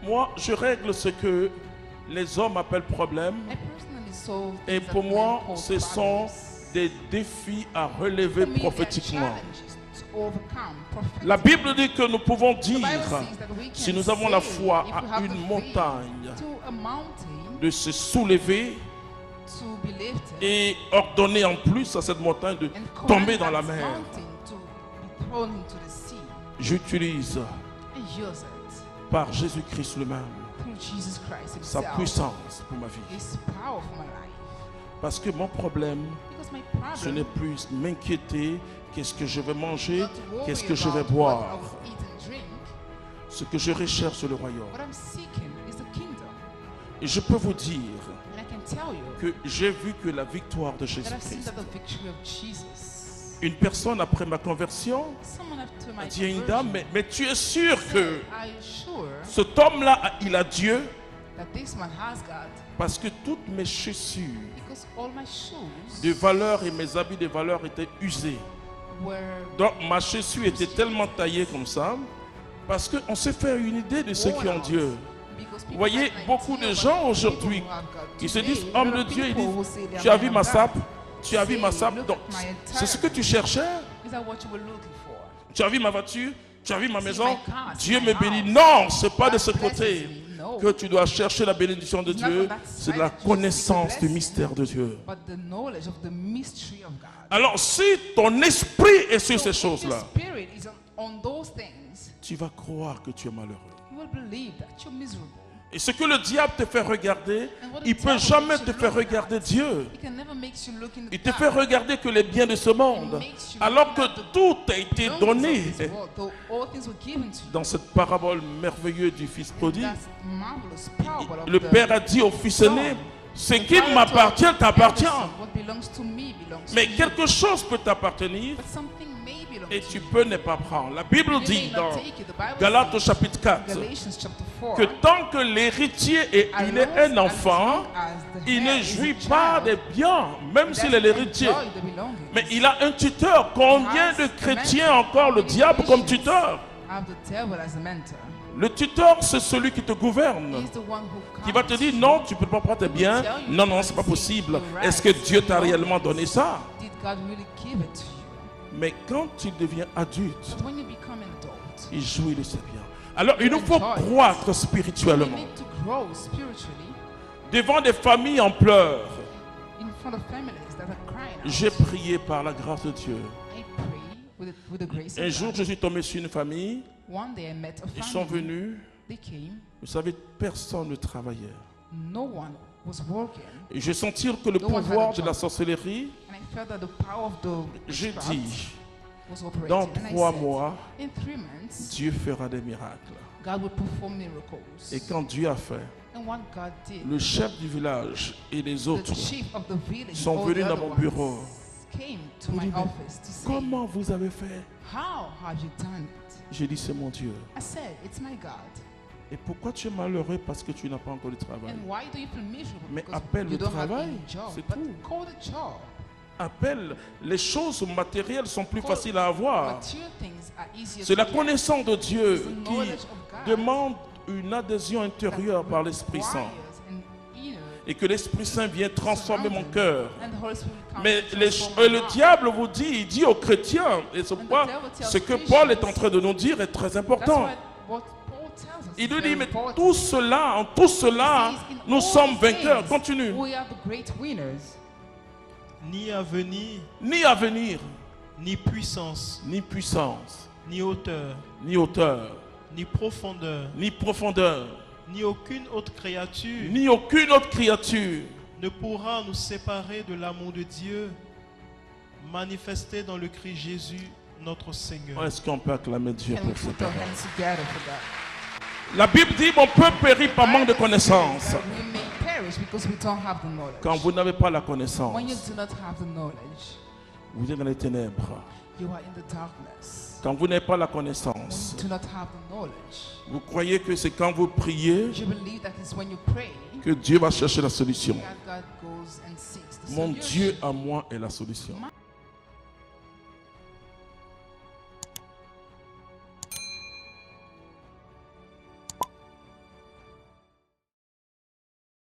Moi, je règle ce que les hommes appellent problème. Et pour moi, ce sont des défis à relever prophétiquement. La Bible dit que nous pouvons dire, si nous avons la foi à une montagne, de se soulever et ordonner en plus à cette montagne de tomber dans la mer. J'utilise par Jésus-Christ lui-même sa puissance pour ma vie. Parce que mon problème, ce n'est plus m'inquiéter, qu'est-ce que je vais manger, qu'est-ce que je vais boire. Ce que je recherche, c'est le royaume. Et je peux vous dire que j'ai vu que la victoire de Jésus-Christ. Une personne après ma conversion a dit à une dame, mais tu es sûr que cet homme-là, il a Dieu? Parce que toutes mes chaussures de valeur et mes habits de valeur étaient usés. Donc ma chaussure était tellement taillée comme ça, parce qu'on s'est fait une idée de ceux qui ont Dieu. Vous voyez, beaucoup de gens aujourd'hui qui se disent homme de Dieu, ils disent tu as vu ma sape, tu as vu ma sape, donc c'est ce que tu cherchais. Tu as vu ma voiture, tu as vu ma maison, Dieu me bénit. Non, ce n'est pas de ce côté que tu dois chercher la bénédiction de Dieu, c'est la connaissance du mystère de Dieu. Alors si ton esprit est sur ces choses-là, tu vas croire que tu es malheureux. Et ce que le diable te fait regarder, il ne peut jamais te faire regarder Dieu. Il te fait regarder que les biens de ce monde, alors que tout a été donné. Dans cette parabole merveilleuse du fils prodigue, le père a dit au fils aîné, ce qui m'appartient t'appartient. Mais quelque chose peut t'appartenir et tu peux ne pas prendre. La Bible dit dans Galates au chapitre 4 que tant que l'héritier est un enfant, il ne jouit pas des biens, même s'il est l'héritier. Mais il a un tuteur. Combien de chrétiens encore le diable comme tuteur? Le tuteur, c'est celui qui te gouverne, qui va te dire non, tu ne peux pas prendre tes biens. Non, non, c'est pas possible. Est-ce que Dieu t'a réellement donné ça? Mais quand il devient adulte, il jouit de ses biens. Alors il nous faut croître spirituellement. Devant des familles en pleurs, j'ai prié par la grâce de Dieu. Un jour, je suis tombé sur une famille. Ils sont venus. Vous savez, personne ne travaillait. Et j'ai senti que le pouvoir de la sorcellerie, j'ai dit, dans 3 mois, Dieu fera des miracles. Et quand Dieu a fait, le chef du village et les autres sont venus dans mon bureau. Comment vous avez fait? J'ai dit, c'est mon Dieu. Et pourquoi tu es malheureux? Parce que tu n'as pas encore de travail. Mais appelle le travail, c'est tout. Appelle, les choses matérielles sont plus faciles à avoir. C'est la connaissance de Dieu qui demande une adhésion intérieure par l'Esprit Saint. Et que l'Esprit Saint vienne transformer mon cœur. Mais le diable vous dit, il dit aux chrétiens, et ce que Paul est en train de nous dire est très important. Il nous dit, mais en tout cela, nous sommes vainqueurs. Continue. Ni avenir, ni puissance, ni hauteur, ni profondeur, ni aucune autre créature ne pourra nous séparer de l'amour de Dieu manifesté dans le Christ Jésus, notre Seigneur. Est-ce qu'on peut acclamer Dieu pour ça? La Bible dit, mon peuple périt par manque de connaissance. Quand vous n'avez pas la connaissance, vous êtes dans les ténèbres. Quand vous n'avez pas la connaissance, vous croyez que c'est quand vous priez que Dieu va chercher la solution. Mon Dieu à moi est la solution.